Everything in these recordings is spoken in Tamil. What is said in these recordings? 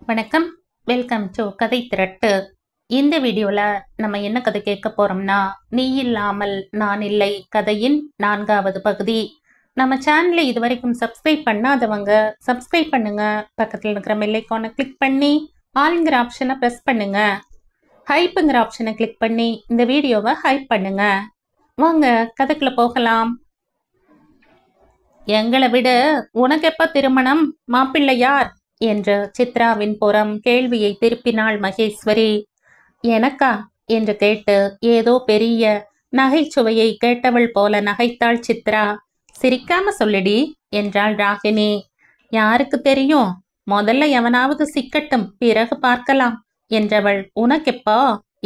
வணக்கம். வெல்கம் டு கதை திரட்டு. இந்த வீடியோல நம்ம என்ன கதை கேட்க போறோம்னா, நீ இல்லாமல் நான் இல்லை கதையின் 4வது பகுதி. நம்ம சேனலை இதுவரைக்கும் சப்ஸ்கிரைப் பண்ணாதவங்க சப்ஸ்கிரைப் பண்ணுங்க. பக்கத்தில் இருக்கிற பெல் ஐகானை கிளிக் பண்ணி ஆல்ங்கிற ஆப்ஷனை ப்ரெஸ் பண்ணுங்க. ஹைப்புங்கிற ஆப்ஷனை கிளிக் பண்ணி இந்த வீடியோவை ஹைப் பண்ணுங்க. வாங்க கதைக்குள்ள போகலாம். எங்களை விட உனக்கு எப்ப திருமணம், மாப்பிள்ளை யார் என்று சித்ராவின் புறம் கேள்வியை திருப்பினாள் மகேஸ்வரி. எனக்கா என்று கேட்டு ஏதோ பெரிய நகைச்சுவையை கேட்டவள் போல நகைத்தாள் சித்ரா. சிரிக்காம சொல்லிடி என்றாள் ராகினி. யாருக்கு தெரியும், முதல்ல எவனாவது சிக்கட்டும், பிறகு பார்க்கலாம் என்றவள் உனக்கெப்போ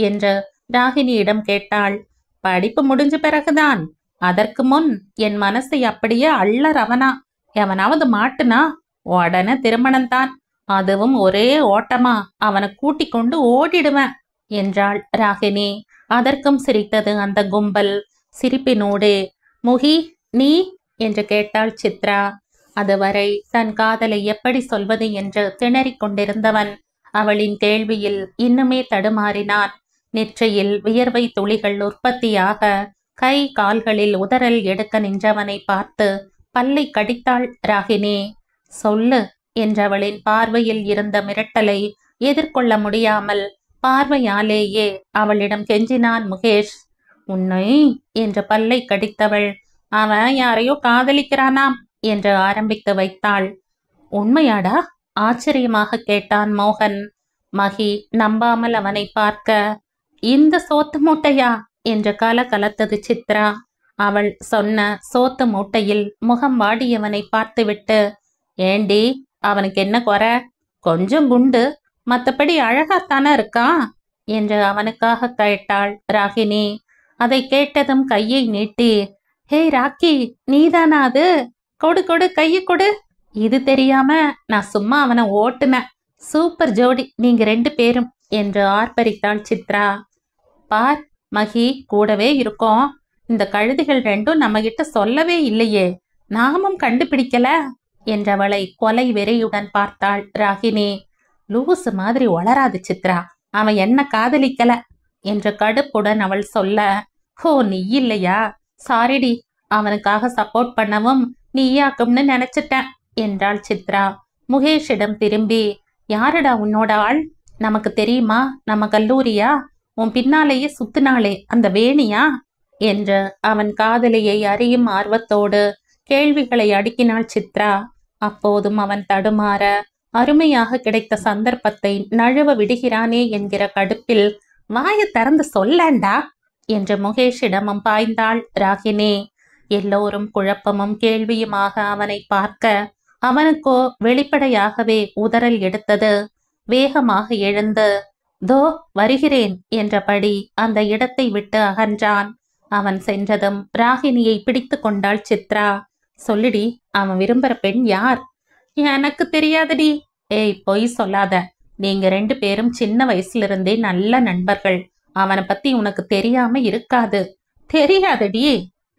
என்று ராகினியிடம் கேட்டாள். படிப்பு முடிஞ்ச பிறகுதான். அதற்கு முன் என் மனசை அப்படியே அள்ளறவனா. எவனாவது மாட்டுனா உடனே திருமணம்தான். அதுவும் ஒரே ஓட்டமா அவனை கூட்டிக் கொண்டு ஓடிடுவேன் என்றாள் ராகினி. அதற்கும் சிரித்தது அந்த கும்பல். சிரிப்பினோடு முகி நீ என்று கேட்டாள் சித்ரா. அதுவரை தன் காதலை எப்படி சொல்வது என்று திணறிக் கொண்டிருந்தவன் அவளின் கேள்வியில் இன்னுமே தடுமாறினான். நெற்றியில் வியர்வை துளிகள் உற்பத்தியாக கை கால்களில் உதறல் எடுக்க நின்றவனை பார்த்து பல்லை கடித்தாள் ராகினி. சொல்லு என்றவளின் பார்வையில் இருந்த மிரட்டலை எதிர்கொள்ள முடியாமல் பார்வையாலேயே அவளிடம் கெஞ்சினான் முகேஷ். உன்னை என்று பல்லை கடித்தவள் அவன் யாரையோ காதலிக்கிறானாம் என்று ஆரம்பித்து வைத்தாள். உண்மையாடா ஆச்சரியமாக கேட்டான் மோகன். மகி நம்பாமல் அவனை பார்க்க இந்த சோத்து மூட்டையா என்று கலத்தது சித்ரா. அவள் சொன்ன சோத்து மூட்டையில் முகம் வாடியவனை பார்த்துவிட்டு, ஏண்டி அவனுக்கு என்ன குறை? கொஞ்சம் குண்டு, மற்றபடி அழகாத்தானே இருக்கான் என்று அவனுக்காக கேட்டாள் ராகினி. அதை கேட்டதும் கையை நீட்டி, ஹே ராக்கி, நீதானா அது? கொடு கொடு, கையை கொடு. இது தெரியாம நான் சும்மா அவனை ஓட்டுனேன். சூப்பர் ஜோடி நீங்க 2 பேரும் என்று ஆர்ப்பரித்தாள் சித்ரா. பார் மகி, கூடவே இருக்கோம். இந்த கழுதிகள் 2ம் நம்ம கிட்ட சொல்லவே இல்லையே, நாமும் கண்டுபிடிக்கல என்றவளை கொலை வெறியுடன் பார்த்தாள் ராகினி. லூசு மாதிரி வளராது சித்ரா, அவன் என்ன காதலிக்கல என்று கடுப்புடன் அவள் சொல்ல, ஹோ நீ இல்லையா, சாரிடி, அவனுக்காக சப்போர்ட் பண்ணவும் நீயாக்கும்னு நினைச்சிட்டேன் என்றாள் சித்ரா. முகேஷிடம் திரும்பி, யாருடா உன்னோட ஆள்? நமக்கு தெரியுமா? நம்ம கல்லூரியா? உன் பின்னாலேயே சுத்தினாளே அந்த வேணியா என்று அவன் காதலியை அறியும் ஆர்வத்தோடு கேள்விகளை அடுக்கினாள் சித்ரா. அப்போதும் அவன் தடுமாற, அருமையாக கிடைத்த சந்தர்ப்பத்தை நழுவ விடுகிறானே என்கிற கடுப்பில் வாயை திறந்து சொல்லண்டா என்று முகேஷிடமும் பாய்ந்தாள் ராகினி. எல்லோரும் குழப்பமும் கேள்வியுமாக அவனை பார்க்க அவனுக்கோ வெளிப்படையாகவே உதறல் எடுத்தது. வேகமாக எழுந்து தோ வருகிறேன் என்றபடி அந்த இடத்தை விட்டு அகன்றான். அவன் சென்றதும் ராகினியை பிடித்து கொண்டாள் சித்ரா. சொல்லுடி, அவன் விரும்புற பெண் யார்? எனக்கு தெரியாதடி. ஏய் பொய் சொல்லாத, நீங்க 2 பேரும் சின்ன வயசுல இருந்தே நல்ல நண்பர்கள். அவனை பத்தி உனக்கு தெரியாம இருக்காது. தெரியாதடி.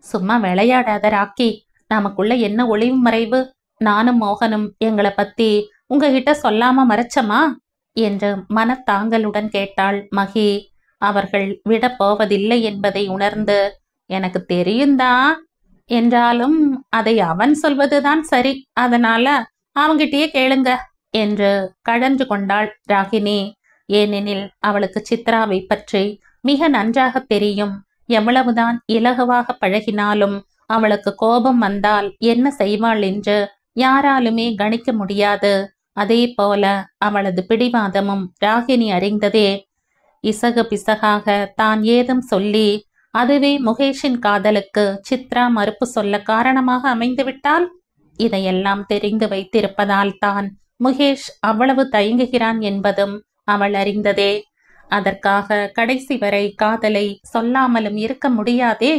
சும்மா விளையாடாத ராக்கி. நமக்குள்ள என்ன ஒளிவு மறைவு? நானும் மோகனும் எங்களை பத்தி உங்ககிட்ட சொல்லாம மறைச்சமா என்று மனத்தாங்கலுடன் கேட்டாள் மகி. அவர்கள் விடப்போவதில்லை என்பதை உணர்ந்து, எனக்கு தெரியும்தான், என்றாலும் அதை அவன் சொல்வதுதான் சரி, அதனால அவங்கிட்டயே கேளுங்க என்று கழன்று கொண்டாள் ராகினி. ஏனெனில் அவளுக்கு சித்ராவை பற்றி மிக நன்றாக தெரியும். எவ்வளவுதான் இலகுவாக பழகினாலும் அவளுக்கு கோபம் வந்தால் என்ன செய்வாள் என்று யாராலுமே கணிக்க முடியாது. அதே போல அவளது பிடிவாதமும் ராகினி அறிந்ததே. இசகு பிசகாக தான் ஏதும் சொல்லி அதுவே முகேஷின் காதலுக்கு சித்ரா மறுப்பு சொல்ல காரணமாக அமைந்துவிட்டால், இதையெல்லாம் தெரிந்து வைத்திருப்பதால் தான் முகேஷ் அவ்வளவு தயங்குகிறான் என்பதும் அவள் அறிந்ததே. அதற்காக கடைசி வரை காதலை சொல்லாமலும் இருக்க முடியாதே.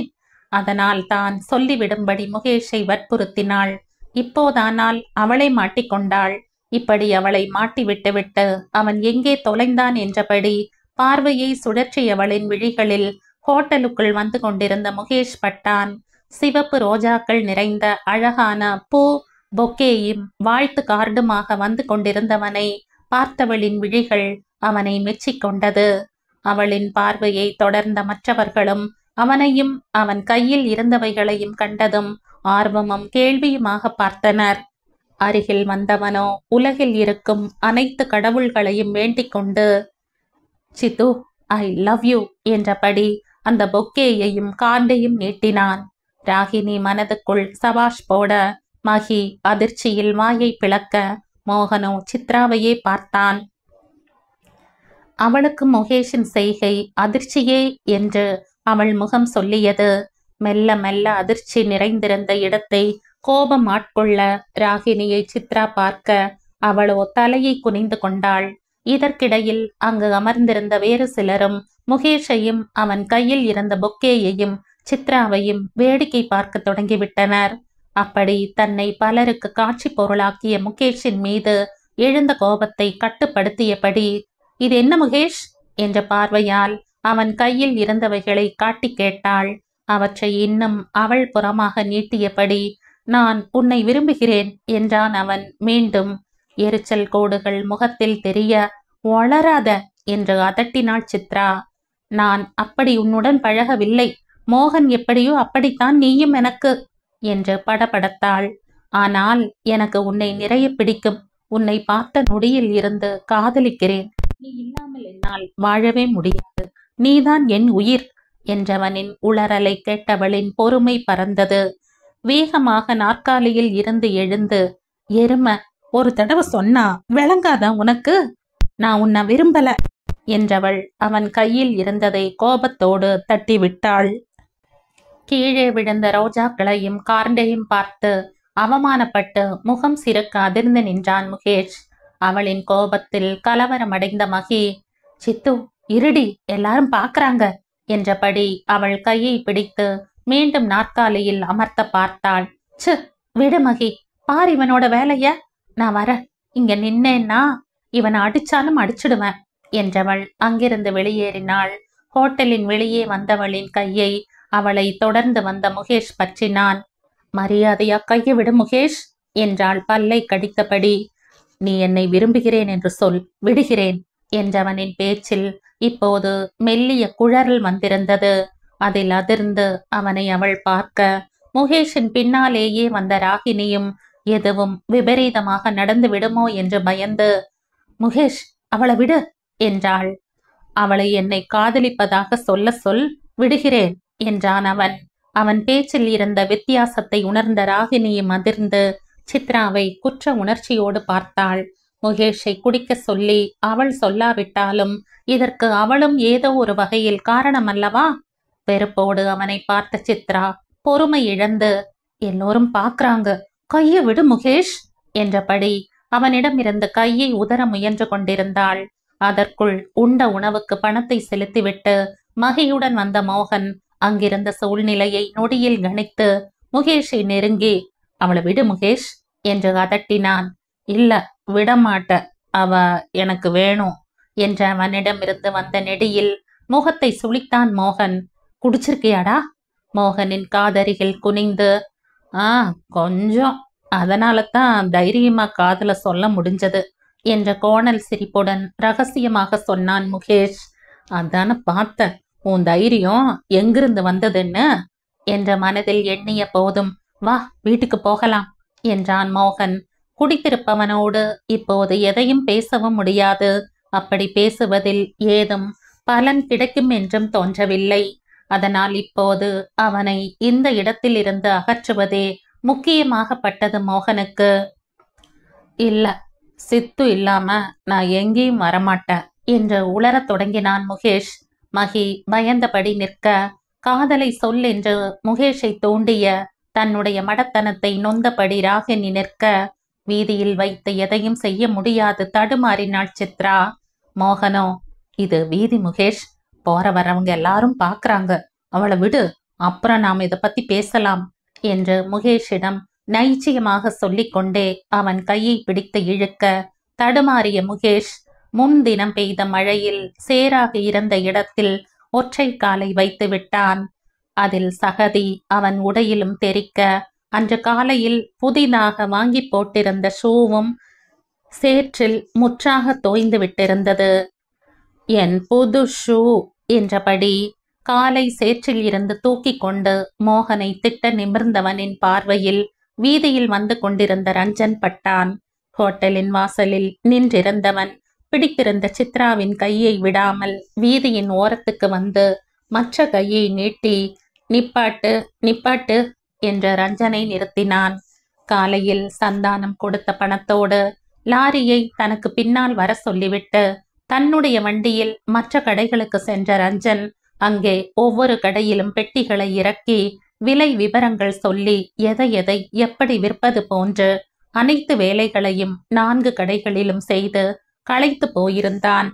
அதனால் தான் சொல்லிவிடும்படி முகேஷை வற்புறுத்தினாள். இப்போதானால் அவளை மாட்டிக்கொண்டாள். இப்படி அவளை மாட்டி விட்டுவிட்டு அவன் எங்கே தொலைந்தான் என்றபடி பார்வையை சுழற்றியவளின் விழிகளில் ஹோட்டலுக்குள் வந்து கொண்டிருந்த முகேஷ் பட்டான். சிவப்பு ரோஜாக்கள் நிறைந்த அழகான பூ பொக்கேயும் வாழ்த்து கார்டுமாக வந்து கொண்டிருந்தவனை பார்த்தவளின் விழிகள் அவனை மெச்சிக்கொண்டது. அவளின் பார்வையை தொடர்ந்த மற்றவர்களும் அவனையும் அவன் கையில் இருந்தவைகளையும் கண்டதும் ஆர்வமும் கேள்வியுமாக பார்த்தனர். அருகில் வந்தவனோ உலகில் இருக்கும் அனைத்து கடவுள்களையும் வேண்டிக் கொண்டு, சித்து, ஐ லவ் யூ என்றபடி அந்த பொக்கேயையும் காண்டையும் நீட்டினான். ராகினி மனதுக்குள் சபாஷ் போட, மகி அதிர்ச்சியில் வாயை பிளக்க, மோகனோ சித்ராவையே பார்த்தான். அவளுக்கு முகேஷின் செய்கை அதிர்ச்சியே என்று அவள் முகம் சொல்லியது. மெல்ல மெல்ல அதிர்ச்சி நிறைந்திருந்த இடத்தை கோபம் ஆட்கொள்ள ராகினியை சித்ரா பார்க்க அவளோ தலையை குனிந்து கொண்டாள். இதற்கிடையில் அங்கு அமர்ந்திருந்த வேறு சிலரும் முகேஷையும் அவன் கையில் இருந்த பொக்கேயையும் சித்ராவையும் வேடிக்கை பார்க்க தொடங்கிவிட்டனர். அப்படி தன்னை பலருக்கு காட்சி பொருளாக்கிய முகேஷின் மீது எழுந்த கோபத்தை கட்டுப்படுத்தியபடி, இது என்ன முகேஷ் என்ற பார்வையால் அவன் கையில் இருந்தவைகளை காட்டி கேட்டாள். அவற்றை இன்னும் அவள் புறமாக நீட்டியபடி, நான் உன்னை விரும்புகிறேன் என்றான் அவன். மீண்டும் எரிச்சல் கோடுகள் முகத்தில் தெரிய, வளராத என்று அதட்டினாள் சித்ரா. நான் அப்படி உன்னுடன் பழகவில்லை. மோகன் எப்படியோ அப்படித்தான் நீயும் எனக்கு என்று படபடத்தாள். ஆனால் எனக்கு உன்னை நிறைய பிடிக்கும். உன்னை பார்த்த நொடியில் இருந்து காதலிக்கிறேன். நீ இல்லாமல் என்னால் வாழவே முடியாது. நீதான் என் உயிர் என்றவனின் உளறலை கேட்டவளின் பொறுமை பறந்தது. வேகமாக நாற்காலியில் இருந்து எழுந்து, எரும, ஒரு தடவை சொன்னா விளங்காத உனக்கு? நான் உன்னை விரும்பல என்றவள் அவன் கையில் இருந்ததை கோபத்தோடு தட்டிவிட்டாள். கீழே விழுந்த ரோஜாக்களையும் கார்ண்டையும் பார்த்து அவமானப்பட்டு முகம் சிறுக்க அதிர்ந்து நின்றான் முகேஷ். அவளின் கோபத்தில் கலவரமடைந்த மகி, சித்து இருடி, எல்லாரும் பாக்குறாங்க என்றபடி அவள் கையை பிடித்து மீண்டும் நாற்காலியில் அமர்த்த பார்த்தாள். சு, விடு மகி, பார் இவனோட வேலைய. நான் வர, இங்க நின்னேன்னா இவனை அடிச்சாலும் அடிச்சிடுவேன் என்றவள் அங்கிருந்து வெளியேறினாள். ஹோட்டலின் வெளியே வந்தவளின் கையை அவளை தொடர்ந்து வந்த முகேஷ் பற்றினான். மரியாதையா கையை விடு முகேஷ் என்றாள் பல்லை கடித்தபடி. நீ என்னை விரும்புகிறேன் என்று சொல், விடுகிறேன் என்றவனின் பேச்சில் இப்போது மெல்லிய குழறல் வந்திருந்தது. அதில் அதிர்ந்து அவனை அவள் பார்க்க, முகேஷின் பின்னாலேயே வந்த ராகினியும் எதுவும் விபரீதமாக நடந்து விடுமோ என்று பயந்து, முகேஷ், அவளை விடு என்றாள். அவளை என்னை காதலிப்பதாக சொல்ல சொல், விடுகிறேன் என்றான் அவன். அவன் பேச்சில் இருந்த வித்தியாசத்தை உணர்ந்த ராகினியும் அதிர்ந்து சித்ராவை குற்ற உணர்ச்சியோடு பார்த்தாள். முகேஷை குடிக்க சொல்லி அவள் சொல்லாவிட்டாலும் இதற்கு அவளும் ஏதோ ஒரு வகையில் காரணம் அல்லவா? வெறுப்போடு அவனை பார்த்த சித்ரா பொறுமை இழந்து, எல்லோரும் பார்க்கறாங்க, கையை விடு முகேஷ் என்றபடி அவனிடமிருந்து கையை உதற முயன்று கொண்டிருந்தாள். அதற்குள் உண்ட உணவுக்கு பணத்தை செலுத்திவிட்டு மகியுடன் வந்த மோகன் அங்கிருந்த சூழ்நிலையை நொடியில் கணித்து முகேஷை நெருங்கி, அவளை விடு முகேஷ் என்று அதட்டினான். இல்ல, விடமாட்ட, அவ எனக்கு வேணும் என்ற அவனிடமிருந்து வந்த நெடியில் முகத்தை சுளித்தான் மோகன். குடிச்சிருக்கியாடா? மோகனின் காதருகில் குனிந்து, கொஞ்சம், அதனால தான் தைரியமா காதல சொல்ல முடிஞ்சது என்ற கோணல் சிரிப்புடன் ரகசியமாக சொன்னான் முகேஷ். அதான பார்த்த, உன் தைரியம் எங்கிருந்து வந்ததுன்னு என்ற மனதில் எண்ணிய போதும், வா வீட்டுக்கு போகலாம் என்றான் மோகன். குடித்திருப்பவனோடு இப்போது எதையும் பேசவும் முடியாது. அப்படி பேசுவதில் ஏதும் பலன் கிடைக்கும் என்றும் தோன்றவில்லை. அதனால் இப்போது அவனை இந்த இடத்திலிருந்து அகற்றுவதே முக்கியமாகப்பட்டது மோகனுக்கு. இல்ல, சித்து இல்லாம நான் எங்கேயும் வரமாட்டேன் என்று உளரத் தொடங்கினான் முகேஷ். மகி பயந்தபடி நிற்க, காதலை சொல் என்று முகேஷை தூண்டிய தன்னுடைய மடத்தனத்தை நொந்தபடி ராகினி நிற்க, வீதியில் வைத்து எதையும் செய்ய முடியாது தடுமாறினாள் சித்ரா. மோகனோ, இது வீதி முகேஷ், போற வரவங்க எல்லாரும் பாக்குறாங்க, அவளை விடு, அப்புறம் நாம் இதை பத்தி பேசலாம் என்று முகேஷிடம் நைச்சியமாக சொல்லிக்கொண்டே அவன் கையை பிடித்து இழுக்க, தடுமாறிய முகேஷ் முன்தினம் பெய்த மழையில் சேராக இருந்த இடத்தில் ஒற்றை காலை வைத்து விட்டான். அதில் சகதி அவன் உடையிலும் தெரிக்க, அன்று காலையில் புதிதாக வாங்கி போட்டிருந்த ஷூவும் சேற்றில் முற்றாக தோய்ந்து விட்டிருந்தது. என் புது ஷூ என்றபடி காலை சேற்றில் இருந்து தூக்கி கொண்டு மோகனை திட்ட நிமிர்ந்தவனின் பார்வையில் வீதியில் வந்து கொண்டிருந்த ரஞ்சன் பட்டான். ஹோட்டலின் வாசலில் நின்றிருந்தவன் பிடித்திருந்த சித்ராவின் கையை விடாமல் வீதியின் ஓரத்துக்கு வந்து மற்ற கையை நீட்டி நிப்பாட்டு நிப்பாட்டு என்ற ரஞ்சனை நிறுத்தினான். காலையில் சந்தானம் கொடுத்த பணத்தோடு லாரியை தனக்கு பின்னால் வர சொல்லிவிட்டு தன்னுடைய வண்டியில் மற்ற கடைகளுக்கு சென்ற ரஞ்சன் அங்கே ஒவ்வொரு கடையிலும் பெட்டிகளை இறக்கி விலை விவரங்கள் சொல்லி எதை எதை எப்படி விற்பது போன்று அனைத்து வேலைகளையும் 4 கடைகளிலும் செய்து களைத்து போயிருந்தான்.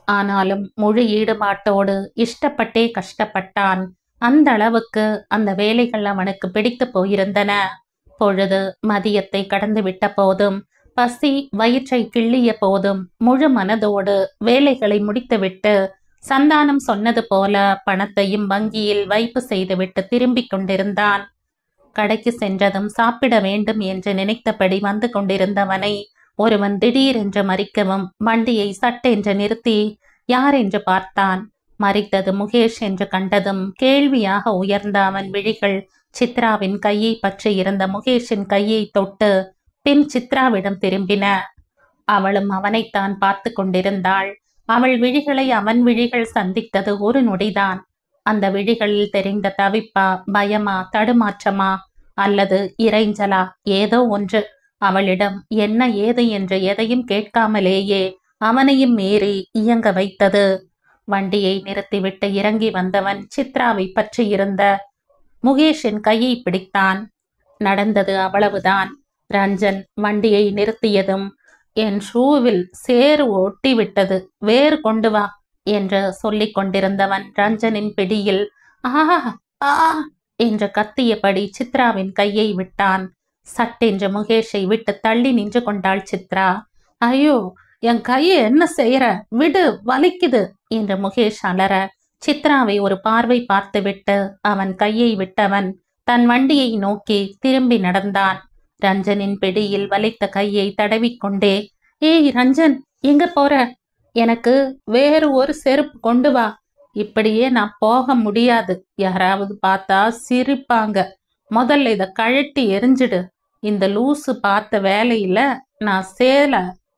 ஆனாலும் முழு ஈடுபாட்டோடு இஷ்டப்பட்டே கஷ்டப்பட்டான். அந்த அளவுக்கு அந்த வேலைகள் அவனுக்கு பிடித்து போயிருந்தன. பொழுது மதியத்தை கடந்து விட்ட போதும் பசி வயிற்றை கிள்ளிய போதும் முழு மனதோடு வேலைகளை முடித்துவிட்டு சந்தானம் சொன்னது போல பணத்தையும் வங்கியில் வைப்பு செய்துவிட்டு திரும்பிக் கொண்டிருந்தான். கடைக்கு சென்றதும் சாப்பிட வேண்டும் என்று நினைத்தபடி வந்து கொண்டிருந்தவனை ஒருவன் திடீரென்று மறிக்கவும் வண்டியை சட்டென்று நிறுத்தி யார் என்று பார்த்தான். மறித்தது முகேஷ் என்று கண்டதும் கேள்வியாக உயர்ந்த அவன் விழிகள் சித்ராவின் கையை பற்றி இருந்த முகேஷின் கையை தொட்டு பின் சித்ராவிடம் திரும்பின. அவளும் அவனைத்தான் பார்த்து கொண்டிருந்தாள். அவள் விழிகளை அவன் விழிகள் சந்தித்தது ஒரு நொடிதான். அந்த விழிகளில் தெரிந்த தவிப்பா, பயமா, தடுமாற்றமா அல்லது இறைஞ்சலா ஏதோ ஒன்று அவளிடம் என்ன ஏது என்று எதையும் கேட்காமலேயே அவனையும் மீறி இயங்க வைத்தது. வண்டியை நிறுத்திவிட்டு இறங்கி வந்தவன் சித்ராவை பற்றி இருந்த முகேஷின் கையை பிடித்தான். நடந்தது அவ்வளவுதான். ரஞ்சன் வண்டியை நிறுத்தியதும் என் ஷூவில் சேறு ஒட்டி விட்டது, வேறு கொண்டு வா என்று சொல்லிக் கொண்டிருந்தவன் ரஞ்சனின் பிடியில் ஆ என்று கத்தியபடி சித்ராவின் கையை விட்டான். சட்டென்று முகேஷை விட்டு தள்ளி நின்று கொண்டாள் சித்ரா. ஐயோ, என் கையை என்ன செய்யற, விடு, வலிக்குது என்று முகேஷ் அலற சித்ராவை ஒரு பார்வை பார்த்துவிட்டு அவன் கையை விட்டவன் தன் வண்டியை நோக்கி திரும்பி நடந்தான். ரஞ்சனின் பிடியில் வலித்த கையை தடவிக்கொண்டே, ஏய் ரஞ்சன், எங்க போற? எனக்கு வேறு ஒரு செருப்பு கொண்டு வா. இப்படியே நான் போக முடியாது, யாராவது பார்த்தா சிரிப்பாங்க. முதல்ல இதை கழட்டி எரிஞ்சிடு. இந்த லூசு பார்த்த வேலையில நான்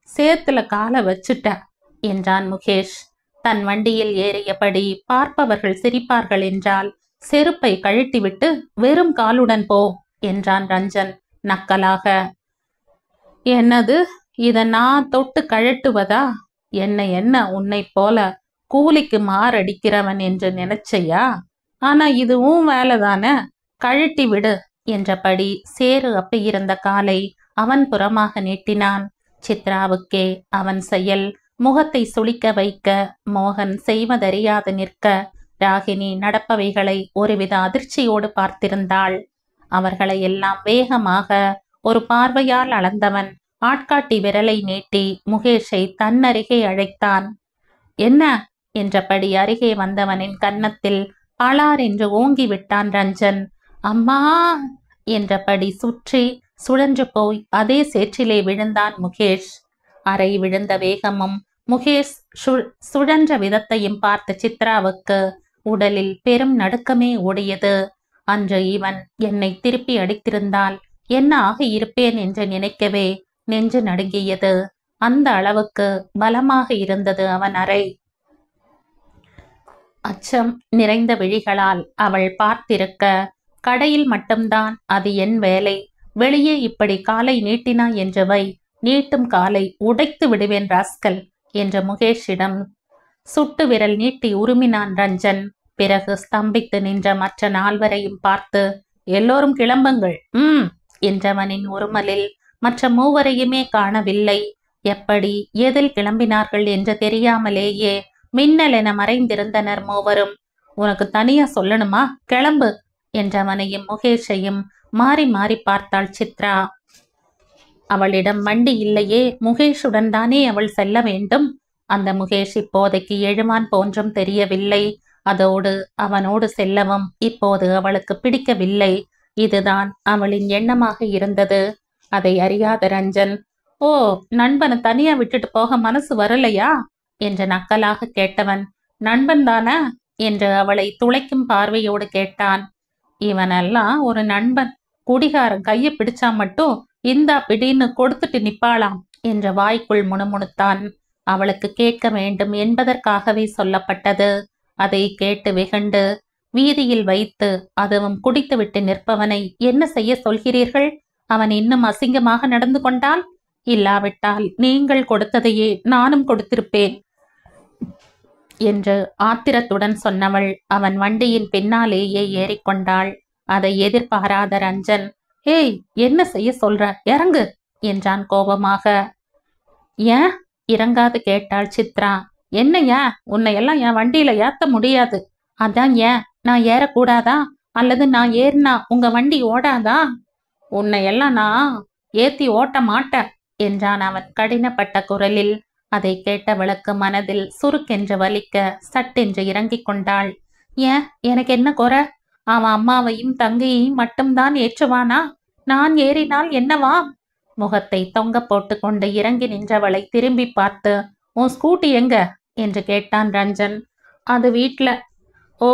சேத்துல காலை வச்சுட்டேன் என்றான் முகேஷ். தன் வண்டியில் ஏறியபடி பார்ப்பவர்கள் சிரிப்பார்கள் என்றால் செருப்பை கழட்டிவிட்டு வெறும் காலுடன் போ என்றான் ரஞ்சன் நக்கலாக. என்னது, இத நான் தொட்டு கழட்டுவதா? என்ன உன்னை போல கூலிக்கு மாரடிக்கிறவன் என்று நினைச்சையா? ஆனா இதுவும் வேலைதானே, கழட்டி விடு என்றபடி சேறு அப்பியிருந்த காலை அவன் புறமாக நீட்டினான். சித்ராவுக்கே அவன் செயல் முகத்தை சுளிக்க வைக்க மோகன் செய்வதறியாது நிற்க ராகினி நடப்பவைகளை ஒருவித அதிர்ச்சியோடு பார்த்திருந்தாள். அவர்களை எல்லாம் வேகமாக ஒரு பார்வையால் அளந்தவன் ஆட்காட்டி விரலை நீட்டி முகேஷை தன்னருகே அழைத்தான். என்ன என்றபடி அருகே வந்தவனின் கன்னத்தில் பளார் என்று ஓங்கி விட்டான் ரஞ்சன். அம்மா என்றபடி சுற்றி சுழன்று போய் அதே சேற்றிலே விழுந்தான் முகேஷ். அறை விழுந்த வேகமும் முகேஷ் சுழன்ற விதத்தையும் பார்த்த சித்ராவுக்கு உடலில் பெரும் நடுக்கமே ஓடியது. அன்று இவன் என்னை திருப்பி அடித்திருந்தால் என்ன ஆக இருப்பேன் என்று நினைக்கவே நெஞ்சு நடுங்கியது. அந்த அளவுக்கு பலமாக இருந்தது அவன் அறை. அச்சம் நிறைந்த விழிகளால் அவள் பார்த்திருக்க, கடையில் மட்டும்தான் அது என் வேலை, வெளியே இப்படி காலை நீட்டினா என்று வை, நீட்டும் காலை உடைத்து விடுவேன் ராஸ்கல் என்ற முகேஷிடம் சுட்டு விரல் நீட்டி உருமினான் ரஞ்சன். பிறகு ஸ்தம்பித்து நின்ற மற்ற 4வரையும் பார்த்து எல்லோரும் கிளம்புங்கள் என்றவனின் உருமலில் மற்ற 3வரையுமே காணவில்லை. எப்படி எதில் கிளம்பினார்கள் என்று தெரியாமலேயே மின்னல் என மறைந்திருந்தனர் 3வரும். உனக்கு தனியா சொல்லணுமா, கிளம்பு என்றவனையும் முகேஷையும் மாறி மாறி பார்த்தாள் சித்ரா. அவளிடம் வண்டி இல்லையே, முகேஷுடன் தானே அவள் செல்ல வேண்டும். அந்த முகேஷ் இப்போதைக்கு எழுவான் போன்றும் தெரியவில்லை. அதோடு அவனோடு செல்லவும் இப்போது அவளுக்கு பிடிக்கவில்லை. இதுதான் அவளின் எண்ணமாக இருந்தது. அதை அறியாத ரஞ்சன் ஓ, நண்பனை தனியா விட்டுட்டு போக மனசு வரலையா என்று நக்கலாக கேட்டவன், நண்பன் தானே என்று அவளை துளைக்கும் பார்வையோடு கேட்டான். இவனெல்லாம் ஒரு நண்பன், குடிகாரன் கையை பிடிச்சா மட்டும் இந்தா பிடின்னு கொடுத்துட்டு நிப்பாளாம் என்ற வாய்க்குள் முணுமுணுத்தான். அவளுக்கு கேட்க வேண்டும் என்பதற்காகவே சொல்லப்பட்டது. அதை கேட்டு வெகுண்டு, வீதியில் வைத்து அதுவும் குடித்துவிட்டு நிற்பவனை என்ன செய்ய சொல்கிறீர்கள்? அவன் இன்னும் அசிங்கமாக நடந்து கொண்டால், இல்லாவிட்டால் நீங்கள் கொடுத்ததையே நானும் கொடுத்திருப்பேன் என்று ஆத்திரத்துடன் சொன்னவள் அவன் வண்டியின் பின்னாலேயே ஏறிக்கொண்டாள். அதை எதிர்பாராத ரஞ்சன், ஏய், என்ன செய்ய சொல்ற, இறங்கு என்றான் கோபமாக. ஏன் இறங்காது கேட்டாள் சித்ரா. என்னையா, உன்னையெல்லாம் என் வண்டியில ஏத்த முடியாது. அதான் ஏன் நான் ஏறக்கூடாதா? அல்லது நான் ஏறினா உங்க வண்டி ஓடாதா? உன்னையெல்லாம் நான் ஏத்தி ஓட்ட மாட்டேன் என்றான் அவன் கடினப்பட்ட குரலில். அதை கேட்டவளுக்கு மனதில் சுருக்கென்று வலிக்க சட்டென்று இறங்கிக் கொண்டாள். ஏன், எனக்கு என்ன குறை? அவன் அம்மாவையும் தங்கையையும் மட்டும்தான் ஏற்றுவானா? நான் ஏறினால் என்னவா? முகத்தை தொங்க போட்டு கொண்டு இறங்கி நின்றவளை திரும்பி பார்த்து, உன் ஸ்கூட்டி எங்க என்று கேட்டான் ரஞ்சன். அது வீட்ல. ஓ,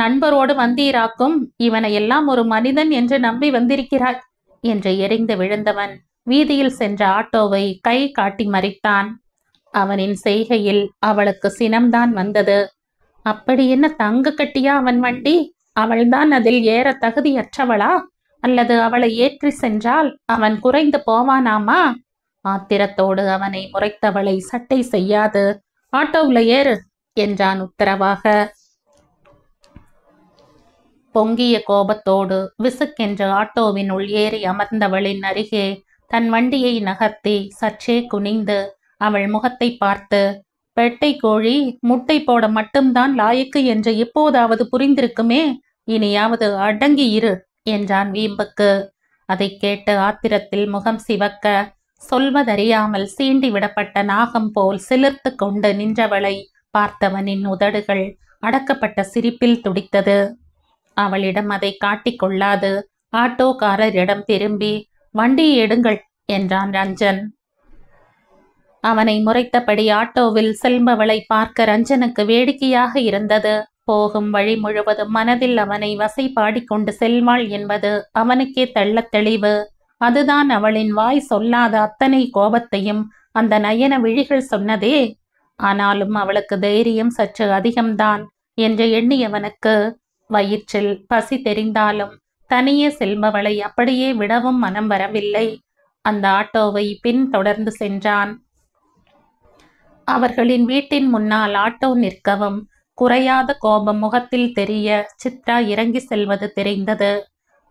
நண்பரோடு வந்தீராக்கும். இவனை எல்லாம் ஒரு மனிதன் என்று நம்பி வந்திருக்கிறாய் என்று எரிந்து விழுந்தவன் வீதியில் சென்ற ஆட்டோவை கை காட்டி மறித்தான். அவனின் செய்கையில் அவளுக்கு சினம்தான் வந்தது. அப்படி என்ன தங்க கட்டியா அவன் வண்டி? அவள்தான் அதில் ஏற தகுதியற்றவளா? அல்லது அவளை ஏற்றி சென்றால் அவன் குறைந்து போவானாமா? ஆத்திரத்தோடு அவனை முறைத்தவளை சட்டை செய்யாது ஆட்டோவுல ஏறு என்றான் உத்தரவாக. பொங்கிய கோபத்தோடு விசுக்கென்று ஆட்டோவின் உள் ஏறி அமர்ந்தவளின் அருகே தன் வண்டியை நகர்த்தி சற்றே குனிந்து அவள் முகத்தை பார்த்து, பெட்டை கோழி முட்டை போட மட்டும்தான் லாயக்கு என்று இப்போதாவது புரிந்திருக்குமே, இனியாவது அடங்கி இரு என்றான் வீம்புக்கு. அதை கேட்டு ஆத்திரத்தில் முகம் சிவக்க, சொல்வதறியாமல் சீண்டி விடப்பட்ட நாகம் போல் சிலிர்த்து கொண்டு நின்றவளை பார்த்தவனின் உதடுகள் அடக்கப்பட்ட சிரிப்பில் துடித்தது. அவளிடம் அதை காட்டிக்கொள்ளாது ஆட்டோக்காரரிடம் திரும்பி, வண்டியை எடுங்கள் என்றான் ரஞ்சன். அவனை முறைத்தபடி ஆட்டோவில் செல்பவளை பார்க்க ரஞ்சனுக்கு வேடிக்கையாக இருந்தது. போகும் வழி முழுவதும் மனதில் அவனை வசை பாடிக்கொண்டு செல்வாள் என்பது அவனுக்கே தெள்ளத் தெளிவு. அதுதான் அவளின் வாய் சொல்லாத அத்தனை கோபத்தையும் அந்த நயன விழிகள் சொன்னதே. ஆனாலும் அவளுக்கு தைரியம் சற்று அதிகம்தான் என்று எண்ணியவனுக்கு வயிற்றில் பசி தெரிந்தாலும் தனியே செல்பவளை அப்படியே விடவும் மனம் வரவில்லை. அந்த ஆட்டோவை பின் தொடர்ந்து சென்றான். அவர்களின் வீட்டின் முன்னால் ஆட்டோ நிற்கவும் குறையாத கோபம் முகத்தில் தெரிய சித்ரா இறங்கி செல்வது தெரிந்தது.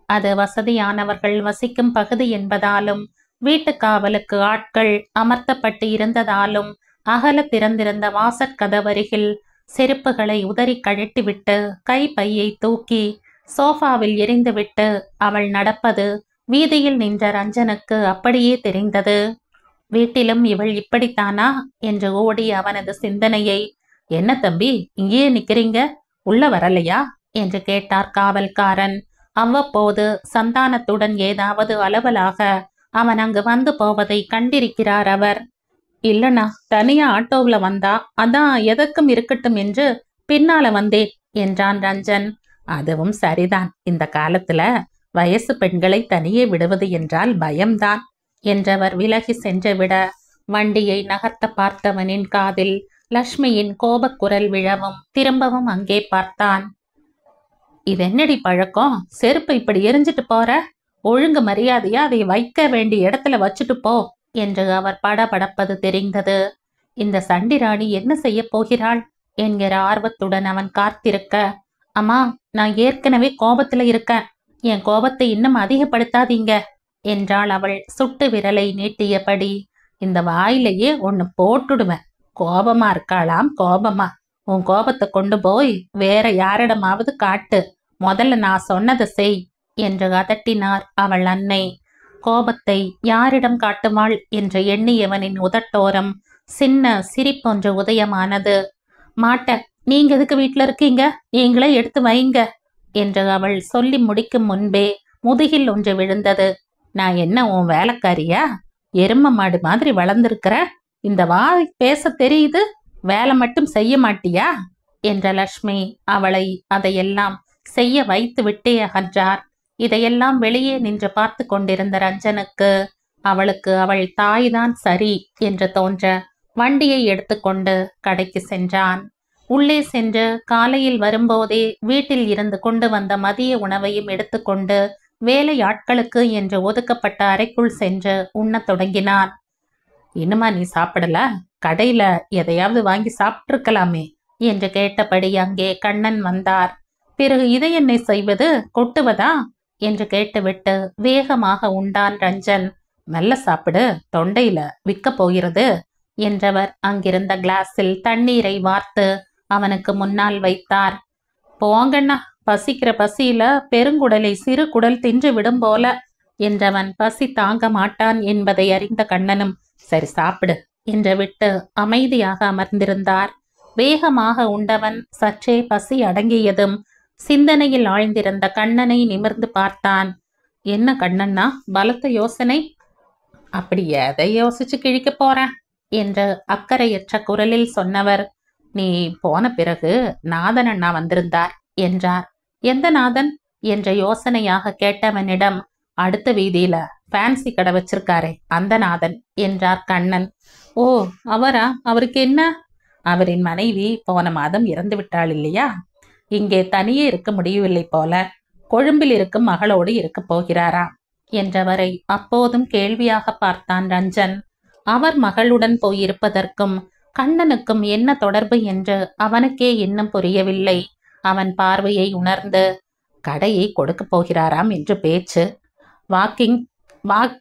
அது வசதியானவர்கள் வசிக்கும் பகுதி என்பதாலும் வீட்டு காவலுக்கு ஆட்கள் அமர்த்தப்பட்டு இருந்ததாலும் அகல திறந்திருந்த வாசற்கதவருகில் செருப்புகளை உதறி கழட்டிவிட்டு கைப்பையை தூக்கி சோஃபாவில் எறிந்துவிட்டு அவள் நடப்பது வீதியில் நின்ற ரஞ்சனுக்கு அப்படியே தெரிந்தது. வீட்டிலும் இவள் இப்படித்தானா என்று ஓடி அவனது சிந்தனையை, என்ன தம்பி இங்கேயே நிக்கிறீங்க, உள்ள வரலையா என்று கேட்டார் காவல்காரன். அவ்வப்போது சந்தானத்துடன் ஏதாவது அலவலாக அவன் அங்கு வந்து போவதை கண்டிருக்கிறார் அவர். இல்லனா, தனியா ஆட்டோவில் வந்தா, அதான் எதற்கும் இருக்கட்டும் என்று பின்னால வந்தேன் என்றான் ரஞ்சன். அதுவும் சரிதான், இந்த காலத்துல வயசு பெண்களை தனியே விடுவது என்றால் பயம்தான் என்றவர் விலகி சென்றுவிட வண்டியை நகர்த்த பார்த்தவனின் காதில் லக்ஷ்மியின் கோபக்குரல் விழவும் திரும்பவும் அங்கே பார்த்தான். இதென்னடி பழக்கம், செருப்பு இப்படி எரிஞ்சிட்டு போற? ஒழுங்கு மரியாதையா அதை வைக்க வேண்டிய இடத்துல வச்சுட்டு போ என்று அவர் படபடப்பது தெரிந்தது. இந்த சண்டிராணி என்ன செய்ய போகிறாள் என்கிற ஆர்வத்துடன் அவன் காத்திருக்க, அம்மா, நான் ஏற்கனவே கோபத்துல இருக்கேன், என் கோபத்தை இன்னும் அதிகப்படுத்தாதீங்க என்றாள் அவள் சுட்டு விரலை நீட்டியபடி. இந்த வாயிலேயே ஒன்னு போட்டுடுவேன். கோபமா இருக்காளாம், கோபமா? உன் கோபத்தை கொண்டு போய் வேற யாரிடமாவது காட்டு, முதல்ல நான் சொன்னதை செய் என்று அதட்டினார் அவள் அன்னை. கோபத்தை யாரிடம் காட்டுவாள் என்று எண்ணியவனின் உதட்டோரம் சின்ன சிரிப்பொன்று உதயமானது. மாட்ட, நீங்க எதுக்கு வீட்டுல இருக்கீங்க, நீங்களே எடுத்து வைங்க என்று அவள் சொல்லி முடிக்கும் முன்பே முதுகில் ஒன்று விழுந்தது. நான் என்ன உன் வேலைக்காரியா? எரும மாடு மாதிரி வளர்ந்திருக்கிற, இந்த வாய் பேச தெரியுது, வேலை மட்டும் செய்ய மாட்டியா என்ற லட்சுமி அவளை அதையெல்லாம் செய்ய வைத்து விட்டே அகன்றார். இதையெல்லாம் வெளியே நின்று பார்த்து கொண்டிருந்த ரஞ்சனுக்கு அவளுக்கு அவள் தாய்தான் சரி என்று தோன்ற வண்டியை எடுத்துக்கொண்டு கடைக்கு சென்றான். உள்ளே சென்று காலையில் வரும்போதே வீட்டில் இருந்து கொண்டு வந்த மதிய உணவையும் எடுத்துக்கொண்டு வேலை ஆட்களுக்கு என்று ஒதுக்கப்பட்ட அறைக்குள் சென்று உண்ணத் தொடங்கினான். இன்னுமா நீ சாப்பிடல? கடையில எதையாவது வாங்கி சாப்பிட்டிருக்கலாமே என்று கேட்டபடி அங்கே கண்ணன் வந்தார். பிறகு இதை என்னை செய்வது, கொட்டுவதா என்று கேட்டுவிட்டு வேகமாக உண்டான் ரஞ்சன். மெல்ல சாப்பிடு, தொண்டையில விற்க போகிறது என்றவர் அங்கிருந்த கிளாஸில் தண்ணீரை வார்த்து அவனுக்கு முன்னால் வைத்தார். போங்கண்ணா, பசிக்கிற பசியில பெருங்குடலை சிறு குடல் தின்று விடும் போல என்றவன் பசி தாங்க மாட்டான் என்பதை அறிந்த கண்ணனும் சரி சாப்பிடு என்று விட்டு அமைதியாக அமர்ந்திருந்தார். வேகமாக உண்டவன் சற்றே பசி அடங்கியதும் சிந்தனையில் ஆழ்ந்திருந்த கண்ணனை நிமிர்ந்து பார்த்தான். என்ன கண்ணண்ணா, பலத்த யோசனை? அப்படி எதை யோசிச்சு கிழிக்க போறேன் என்று அக்கறையற்ற குரலில் சொன்னவர், நீ போன பிறகு நாதன் அண்ணா வந்திருந்தார் என்றார். எந்த நாதன் என்ற யோசனையாக கேட்டவனிடம், அடுத்த வீதியில ஃபேன்சி கடை வச்சிருக்காரே அந்த நாதன் என்றார் கண்ணன். ஓ, அவரா? அவருக்கு என்ன? அவரின் மனைவி போன மாதம் இறந்து விட்டாள் இல்லையா? இங்கே தனியே இருக்க முடியவில்லை போல, கொழும்பில் இருக்கும் மகளோடு இருக்க போகிறாரா என்றவரை அப்போதும் கேள்வியாக பார்த்தான் ரஞ்சன். அவர் மகளுடன் போயிருப்பதற்கும் கண்ணனுக்கும் என்ன தொடர்பு என்று அவனுக்கே இன்னும் புரியவில்லை. அவன் பார்வையை உணர்ந்து, கடையை கொடுக்க போகிறாராம் என்று பேச்சு வாக்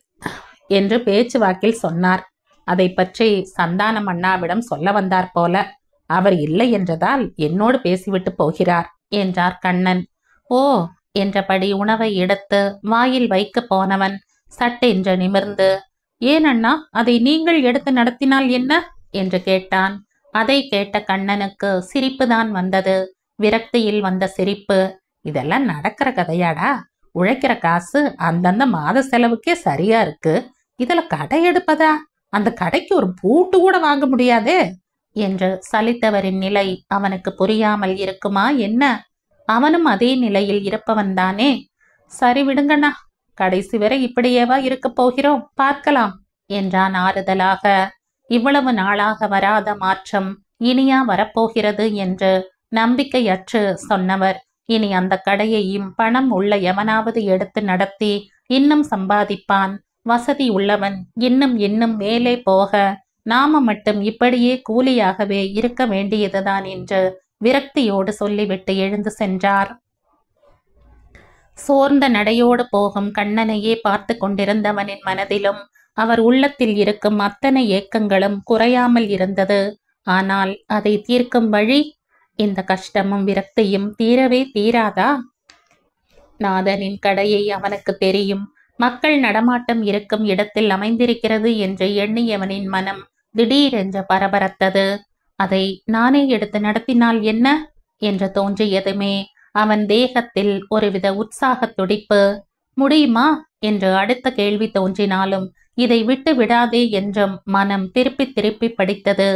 என்று பேச்சு வாக்கில் சொன்னார். அதை பற்றி சந்தானம் அண்ணாவிடம் சொல்ல வந்தார் போல. அவர் இல்லை என்றதால் என்னோடு பேசிவிட்டு போகிறார் என்றார் கண்ணன். ஓ என்றபடி உணவை எடுத்து வாயில் வைக்க போனவன் சட்டென்று நிமிர்ந்து, ஏன் அண்ணா, அதை நீங்கள் எடுத்து நடத்தினால் என்ன என்று கேட்டான். அதை கேட்ட கண்ணனுக்கு சிரிப்புதான் வந்தது. விரக்தியில் வந்த சிரிப்பு. இதெல்லாம் நடக்கிற கதையாடா? உழைக்கிற காசு அந்தந்த மாத செலவுக்கே சரியா இருக்கு, இதுல கடை எடுப்பதா? அந்த கடைக்கு ஒரு பூட்டு கூட வாங்க முடியாதே என்று சலித்தவரின் நிலை அவனுக்கு புரியாமல் இருக்குமா என்ன? அவனும் அதே நிலையில் இருப்பவன்தானே. சரி விடுங்கண்ணா, கடைசி வரை இப்படியேவா இருக்க போகிறோம், பார்க்கலாம் என்றான் ஆறுதலாக. இவ்வளவு நாளாக வராத மாற்றம் இனியா வரப்போகிறது என்று நம்பிக்கையற்று சொன்னவர் இனி அந்த கடையையும் பணம் உள்ள எவனாவது எடுத்து நடத்தி இன்னும் சம்பாதிப்பான். வசதி உள்ளவன் இன்னும் இன்னும் மேலே போக, நாம மட்டும் இப்படியே கூலியாகவே இருக்க வேண்டியதுதான் என்று விரக்தியோடு சொல்லிவிட்டு எழுந்து சென்றார். சோர்ந்த நடையோடு போகும் கண்ணனையே பார்த்து கொண்டிருந்தவனின் மனதிலும் அவர் உள்ளத்தில் இருக்கும் அத்தனை ஏக்கங்களும் குறையாமல் இருந்தது. ஆனால் அதை தீர்க்கும் வழி? இந்த கஷ்டமும் விரக்தியும் தீரவே தீராதா? நாதனின் கடையை அவனுக்கு தெரியும். மக்கள் நடமாட்டம் இருக்கும் இடத்தில் அமைந்திருக்கிறது என்று எண்ணியவனின் மனம் திடீரென்று பரபரத்தது. அதை நானே எடுத்து நடத்தினால் என்ன என்று தோன்றியதுமே அவன் தேகத்தில் ஒருவித உற்சாக துடிப்பு. முடியுமா என்று அடுத்த கேள்வி தோன்றினாலும் இதை விட்டு விடாதே என்றும் மனம் திருப்பி திருப்பி படித்தது.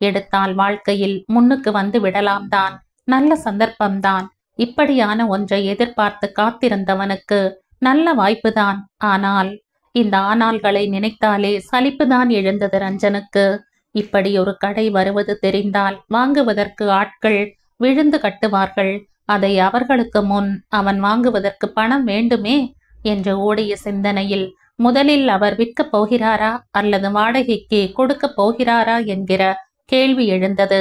எடுத்தால் வாழ்க்கையில் முன்னுக்கு வந்து விடலாம் தான், நல்ல சந்தர்ப்பம்தான். இப்படியான ஒன்றை எதிர்பார்த்து காத்திருந்தவனுக்கு நல்ல வாய்ப்புதான். ஆனால் இந்த ஆனால்களை நினைத்தாலே சலிப்புதான் எழுந்தது ரஞ்சனுக்கு. இப்படி ஒரு கடை வருவது தெரிந்தால் வாங்குவதற்கு ஆட்கள் விழுந்து கட்டுவார்கள். அதை அவர்களுக்கு முன் அவன் வாங்குவதற்கு பணம் வேண்டுமே என்று ஓடிய சிந்தனையில் முதலில் அவர் விற்கப் போகிறாரா அல்லது வாடகைக்கு கொடுக்க போகிறாரா என்கிற கேள்வி எழுந்தது.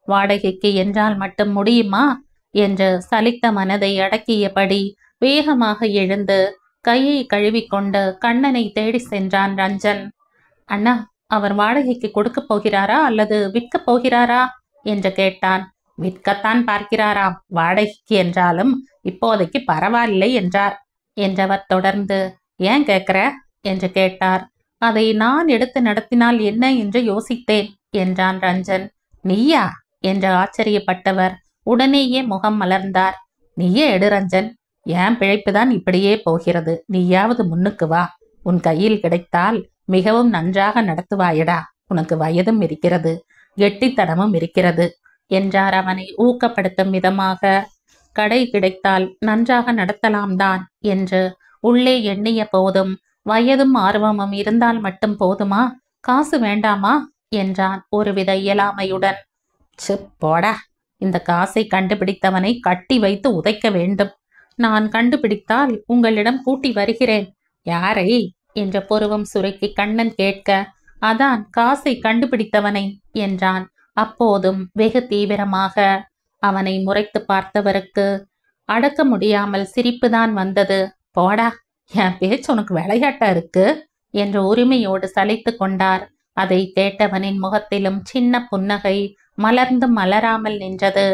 வாடகைக்கு என்றால் மட்டும் முடியுமா என்று சலித்த மனதை அடக்கியபடி வேகமாக எழுந்து கையை கழுவிக்கொண்டு கண்ணனை தேடி சென்றான் ரஞ்சன். அண்ணா, அவர் வாடகைக்கு கொடுக்க போகிறாரா அல்லது விற்கப் போகிறாரா என்று கேட்டான். விற்கத்தான் பார்க்கிறாராம், வாடகைக்கு என்றாலும் இப்போதைக்கு பரவாயில்லை என்றார் என்றவர் தொடர்ந்து, ஏன் கேட்கிற என்று கேட்டார். அதை நான் எடுத்து நடத்தினால் என்ன என்று யோசித்தேன் என்றான் ரஞ்சன். நீயா என்று ஆச்சரியப்பட்டவர் உடனேயே முகம் மலர்ந்தார். நீயே எடு ரஞ்சன், என் பிழைப்புதான் இப்படியே போகிறது, நீயாவது முன்னுக்கு வா. உன் கையில் கிடைத்தால் மிகவும் நன்றாக நடத்துவாயடா. உனக்கு வயதும் இருக்கிறது, கெட்டித்தனமும் இருக்கிறது என்றார் அவனை ஊக்கப்படுத்தும் விதமாக. கடை கிடைத்தால் நன்றாக நடத்தலாம் தான் என்று உள்ளே எண்ணிய போதும் வயதும் ஆர்வமும் இருந்தால் மட்டும் போதுமா? காசு வேண்டாமா என்றான் ஒருவித இயலாமையுடன். போடா, இந்த காசை கண்டுபிடித்தவனை கட்டி வைத்து உதைக்க வேண்டும். நான் கண்டுபிடித்தால் உங்களிடம் கூட்டி வருகிறேன். யாரை என்ற புருவம் சுருக்கி கண்ணன் கேட்க, அதான் காசை கண்டுபிடித்தவனை என்றான் அப்போதும் வெகு தீவிரமாக. அவனை முறைத்து பார்த்தவருக்கு அடக்க முடியாமல் சிரிப்புதான் வந்தது. போடா, என் பேச்சு உனக்கு விளையாட்டா இருக்கு என்று உரிமையோடு சலித்து கொண்டார். அதை கேட்டவனின் முகத்திலும் சின்ன புன்னகை மலர்ந்து மலராமல் நின்றது.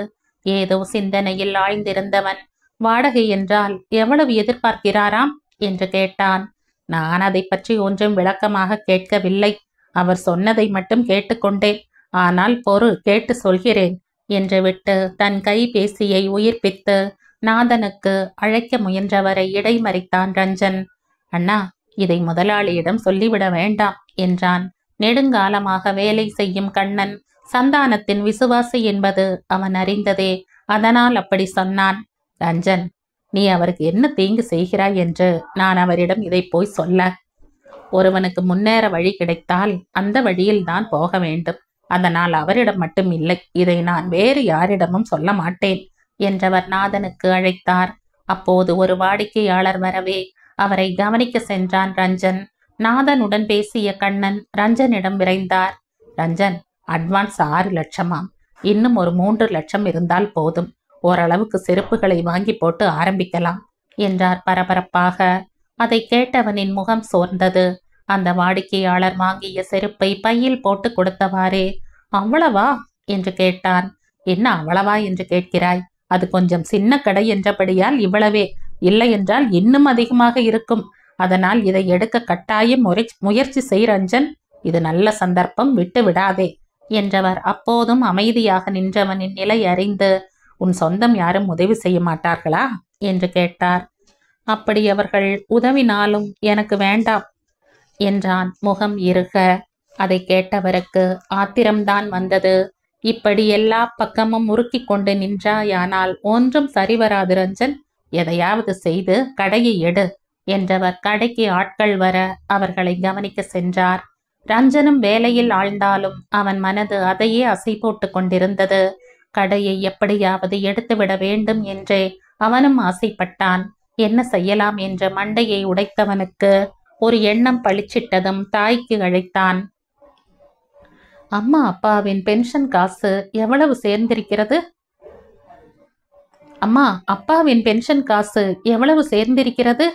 ஏதோ சிந்தனையில் ஆழ்ந்திருந்தவன், வாடகை என்றால் எவ்வளவு எதிர்பார்க்கிறாராம் என்று கேட்டான். நான் அதை பற்றி ஒன்றும் விளக்கமாக கேட்கவில்லை. அவர் சொன்னதை மட்டும் கேட்டுக்கொண்டேன். ஆனால் பொறு, கேட்டு சொல்கிறேன் என்று விட்டு தன் கைபேசியை உயிர்ப்பித்து நாதனுக்கு அழைக்க முயன்றவரை இடைமறித்தான் ரஞ்சன். அண்ணா, இதை முதலாளியிடம் சொல்லிவிட வேண்டாம் என்றான். நெடுங்காலமாக வேலை செய்யும் கண்ணன் சந்தானத்தின் விசுவாசி என்பது அவன் அறிந்ததே. அதனால் அப்படி சொன்னான். ரஞ்சன், நீ அவருக்கு என்ன தீங்கு செய்கிறாய் என்று நான் அவரிடம் இதை போய் சொல்ல? ஒருவனுக்கு முன்னேற வழி கிடைத்தால் அந்த வழியில் தான் போக வேண்டும். அதனால் அவரிடம் மட்டும் இல்லை, இதை நான் வேறு யாரிடமும் சொல்ல மாட்டேன் என்றவர் நாதனுக்கு அழைத்தார். அப்போது ஒரு வாடிக்கையாளர் வரவே அவரை கவனிக்க சென்றான் ரஞ்சன். நாதனுடன் பேசிய கண்ணன் ரஞ்சனிடம் விரைந்தார். ரஞ்சன், அட்வான்ஸ் 6 லட்சமாம். இன்னும் ஒரு 3 லட்சம் இருந்தால் போதும். ஓரளவுக்கு செருப்புகளை வாங்கி போட்டு ஆரம்பிக்கலாம் என்றார் பரபரப்பாக. அதை கேட்டவனின் முகம் சோர்ந்தது. அந்த வாடிக்கையாளர் வாங்கிய செருப்பை பையில் போட்டு கொடுத்தவாறே, அவ்வளவா என்று கேட்டான். என்ன அவ்வளவா என்று கேட்கிறாய்? அது கொஞ்சம் சின்ன கடை என்றபடியால் இவ்வளவே, இல்லை என்றால் இன்னும் அதிகமாக இருக்கும். அதனால் இதை எடுக்க கட்டாயம் முயற்சி செய் ரஞ்சன். இது நல்ல சந்தர்ப்பம், விட்டு விடாதே என்றவர் அப்போதும் அமைதியாக நின்றவனின் நிலை அறிந்து, உன் சொந்தம் யாரும் உதவி செய்ய மாட்டார்களா என்று கேட்டார். அப்படி அவர்கள் உதவினாலும் எனக்கு வேண்டாம் என்றான் முகம் இறுக. அதை கேட்டவருக்கு ஆத்திரம்தான் வந்தது. இப்படி எல்லா பக்கமும் முறுக்கி கொண்டு நின்றாயானால் ஒன்றும் சரிவராது ரஞ்சன். எதையாவது செய்து கடையை எடு என்றவர் கடைக்கு ஆட்கள் வர அவர்களை கவனிக்க சென்றார். ரஞ்சனும் வேலையில் ஆழ்ந்தாலும் அவன் மனது அதையே அசை போட்டு கொண்டிருந்தது. கடையை எப்படியாவது எடுத்துவிட வேண்டும் என்றே அவனும் ஆசைப்பட்டான். என்ன செய்யலாம் என்ற மண்டையை உடைத்தவனுக்கு ஒரு எண்ணம் பளிச்சிட்டதும் தாய்க்கு அழைத்தான். அம்மா அப்பாவின் பென்ஷன் காசு எவ்வளவு சேர்ந்திருக்கிறது? அம்மா அப்பாவின் பென்ஷன் காசு எவ்வளவு சேர்ந்திருக்கிறது?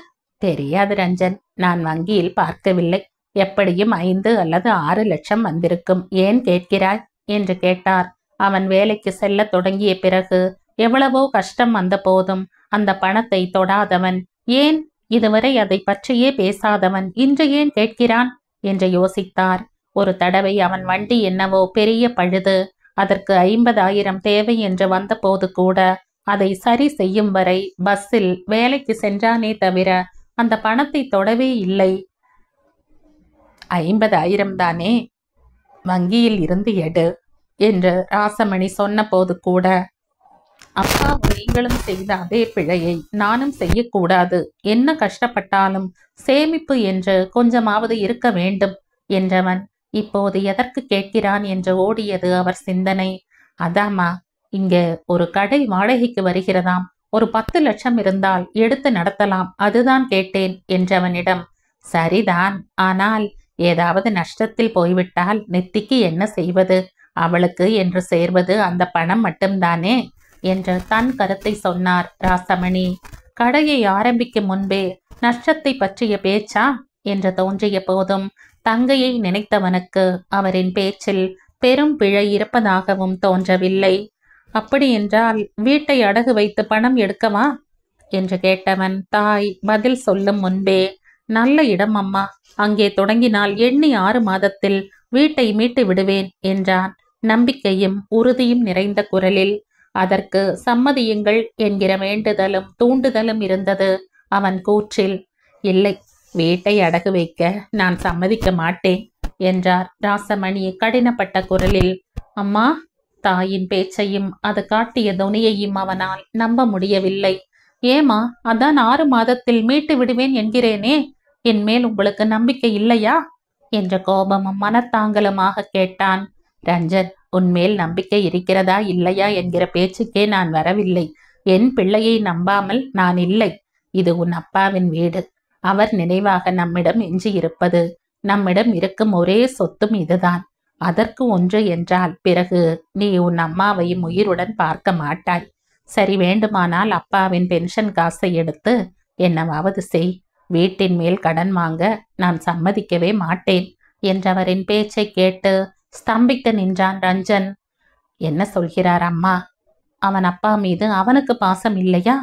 தெரியாது ரஞ்சன், நான் வங்கியில் பார்க்கவில்லை. எப்படியும் 5 அல்லது 6 லட்சம் வந்திருக்கும். ஏன் கேட்கிறாய் என்று கேட்டார். அவன் வேலைக்கு செல்ல தொடங்கிய பிறகு எவ்வளவோ கஷ்டம் வந்த போதும் அந்த பணத்தை தொடாதவன், ஏன் இதுவரை அதை பற்றியே பேசாதவன் இன்று ஏன் கேட்கிறான் என்று யோசித்தார். ஒரு தடவை அவன் வண்டி என்னவோ பெரிய பழுது, அதற்கு 50,000 தேவை என்று வந்தபோது கூட அதை சரி செய்யும் வரை பஸ்ஸில் வேலைக்கு சென்றானே தவிர அந்த பணத்தை தொடவே இல்லை. 50,000 தானே, வங்கியில் இருந்து எடு என்று ராசமணி சொன்ன போது கூட, அப்பா நீங்களும் செய்த அதே பிழையை நானும் செய்யக்கூடாது. என்ன கஷ்டப்பட்டாலும் சேமிப்பு என்று கொஞ்சமாவது இருக்க வேண்டும் என்றவன் இப்போது எதற்கு கேட்கிறான் என்று ஓடியது அவர் சிந்தனை. அதாமா, இங்க ஒரு கடை வாடகைக்கு வருகிறதாம். ஒரு 10 லட்சம் இருந்தால் எடுத்து நடத்தலாம், அதுதான் கேட்டேன் என்றவனிடம். சரிதான், ஆனால் ஏதாவது நஷ்டத்தில் போய்விட்டால் நெத்திக்கு என்ன செய்வது? அவளுக்கு என்று சேர்வது அந்த பணம் மட்டும்தானே என்று தன் கருத்தை சொன்னார் ராசமணி. கடையை ஆரம்பிக்கும் முன்பே நஷ்டத்தை பற்றிய பேச்சா என்று தோன்றிய போதும் தங்கையை நினைத்தவனுக்கு அவரின் பேச்சில் பெரும் பிழை இருப்பதாகவும் தோன்றவில்லை. அப்படி என்றால் வீட்டை அடகு வைத்து பணம் எடுக்கவா என்று கேட்டவன் தாய் பதில் சொல்லும் முன்பே, நல்ல இடம் அம்மா, அங்கே தொடங்கினால் எண்ணி 6 மாதத்தில் வீட்டை மீட்டு விடுவேன் என்றான் நம்பிக்கையும் உறுதியும் நிறைந்த குரலில். அதற்கு சம்மதியுங்கள் என்கிற வேண்டுதலும் தூண்டுதலும் இருந்தது அவன் கூற்றில். இல்லை, வீட்டை அடகு வைக்க நான் சம்மதிக்க மாட்டேன் என்றார் ராசமணி கடினப்பட்ட குரலில். அம்மா! தாயின் பேச்சையும் அது காட்டிய துணியையும் அவனால் நம்ப முடியவில்லை. ஏமா, அதான் 6 மாதத்தில் மீட்டு விடுவேன் என்கிறேனே, என் மேல் உங்களுக்கு நம்பிக்கை இல்லையா என்ற கோபமும் மனத்தாங்கலுமாக கேட்டான். ரஞ்சன், உன்மேல் நம்பிக்கை இருக்கிறதா இல்லையா என்கிற பேச்சுக்கே நான் வரவில்லை. என் பிள்ளையை நம்பாமல் நான் இல்லை. இது உன் அப்பாவின் வீடு. அவர் நினைவாக நம்மிடம் எஞ்சியிருப்பது, நம்மிடம் இருக்கும் ஒரே சொத்தும் இதுதான். அதற்கு ஒன்று என்றால் பிறகு நீ உன் அம்மாவையும் உயிருடன் பார்க்க மாட்டாய். சரி, வேண்டுமானால் அப்பாவின் பென்ஷன் காசை எடுத்து என்னவாவது செய். வீட்டின் மேல் கடன் வாங்க நான் சம்மதிக்கவே மாட்டேன் என்றவரின் பேச்சை கேட்டு ஸ்தம்பித்து நின்றான் ரஞ்சன். என்ன சொல்கிறார் அம்மா? அவன் அப்பா மீது அவனுக்கு பாசம் இல்லையா?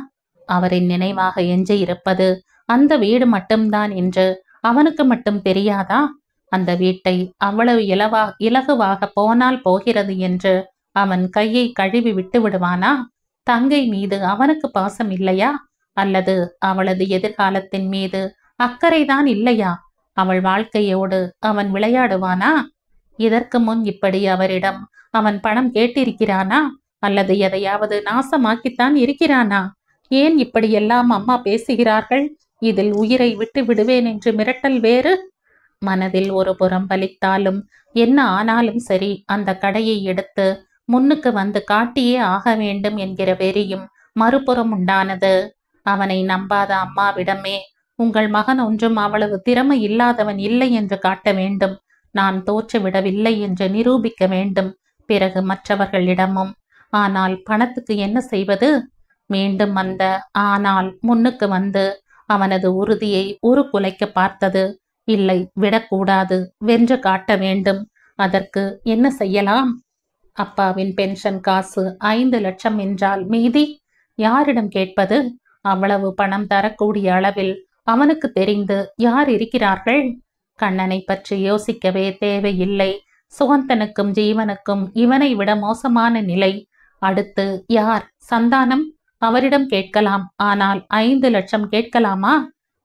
அவரின் நினைவாக எஞ்சி இருப்பது அந்த வீடு மட்டும்தான் என்று அவனுக்கு மட்டும் தெரியாதா? அந்த வீட்டை அவ்வளவு இலகுவாக போனால் போகிறது என்று அவன் கையை கழுவி விட்டு விடுவானா? தங்கை மீது அவனுக்கு பாசம் இல்லையா? அல்லது அவளது எதிர்காலத்தின் மீது அக்கறைதான் இல்லையா? அவள் வாழ்க்கையோடு அவன் விளையாடுவானா? இதற்கு முன் இப்படி அவரிடம் அவன் பணம் கேட்டிருக்கிறானா? அல்லது எதையாவது நாசமாக்கித்தான் இருக்கிறானா? ஏன் இப்படியெல்லாம் அம்மா பேசுகிறார்கள்? இதில் உயிரை விட்டு விடுவேன் என்று மிரட்டல் வேறு. மனதில் ஒரு புறம் பலித்தாலும் என்ன ஆனாலும் சரி, அந்த கடையை எடுத்து முன்னுக்கு வந்து காட்டியே ஆக வேண்டும் என்கிற வெறியும் மறுபுறம் உண்டானது. அவனை நம்பாத அம்மாவிடமே உங்கள் மகன் ஒன்றும் அவ்வளவு திறமை இல்லாதவன் இல்லை என்று காட்ட வேண்டும். நான் தோற்றுவிடவில்லை என்று நிரூபிக்க வேண்டும். பிறகு மற்றவர்களிடமும். ஆனால் பணத்துக்கு என்ன செய்வது? மீண்டும் அந்த ஆனால் முன்னுக்கு வந்து அவனது உறுதியை உருக்குலைக்க பார்த்தது. இல்லை, விடக்கூடாது, வென்று காட்ட வேண்டும். அதற்கு என்ன செய்யலாம்? அப்பாவின் பென்ஷன் காசு 5 லட்சம் என்றால் மீதி யாரிடம் கேட்பது? அவ்வளவு பணம் தரக்கூடிய அளவில் அவனுக்கு தெரிந்து யார் இருக்கிறார்கள்? கண்ணனை பற்றி யோசிக்கவே தேவையில்லை. சுகந்தனுக்கும் ஜீவனுக்கும் இவனை விட மோசமான நிலை. அடுத்து யார்? சந்தானம். அவரிடம் கேட்கலாம். ஆனால் 5 லட்சம் கேட்கலாமா?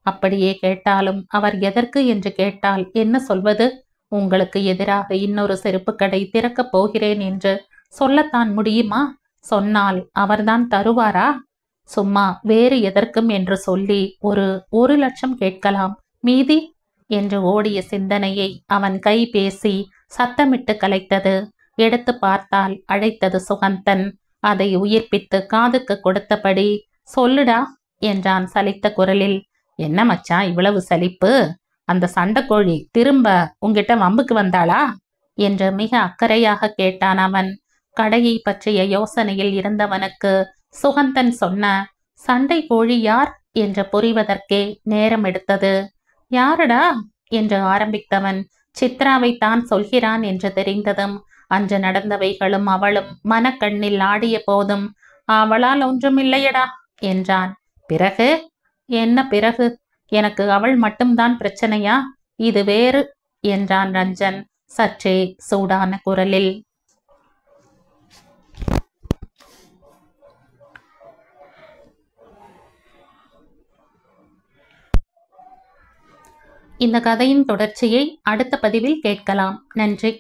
அப்படியே கேட்டாலும் அவர் எதற்கு என்று கேட்டால் என்ன சொல்வது? உங்களுக்கு எதிராக இன்னொரு செருப்பு கடை திறக்கப் போகிறேன் என்று சொல்லத்தான் முடியுமா? சொன்னால் அவர்தான் தருவாரா? சும்மா வேறு எதற்கும் என்று சொல்லி 1 லட்சம் கேட்கலாம். மீதி என்று ஓடிய சிந்தனையை அவன் கை பேசி சத்தமிட்டு கலைத்தது. எடுத்து பார்த்தால் அழைத்தது சுகந்தன். அதை உயிர்ப்பித்து காதுக்கு கொடுத்தபடி, சொல்லுடா என்றான் சலித்த குரலில். என்ன மச்சான் இவ்வளவு சலிப்பு? அந்த சண்டைக்கோழி திரும்ப உங்கிட்ட வம்புக்கு வந்தாளா என்று மிக அக்கறையாக கேட்டான் அவன். கடையை பற்றிய யோசனையில் இருந்தவனுக்கு சுகந்தன் சொன்ன சண்டை கோழி யார் என்று புரிவதற்கே நேரம் எடுத்தது. யாரடா என்று ஆரம்பித்தவன் சித்ராவை தான் சொல்கிறான் என்று தெரிந்ததும் அன்று நடந்தவைகளும் அவளும் மனக்கண்ணில் ஆடிய போதும் அவளால் ஒன்றுமில்லையடா என்றான். பிறகு என்ன பிறகு? எனக்கு அவள் மட்டும்தான் பிரச்சனையா? இது வேறு என்றான் ரஞ்சன் சற்றே சூடான குரலில். இந்த கதையின் தொடர்ச்சியை அடுத்த பதிவில் கேட்கலாம். நன்றி.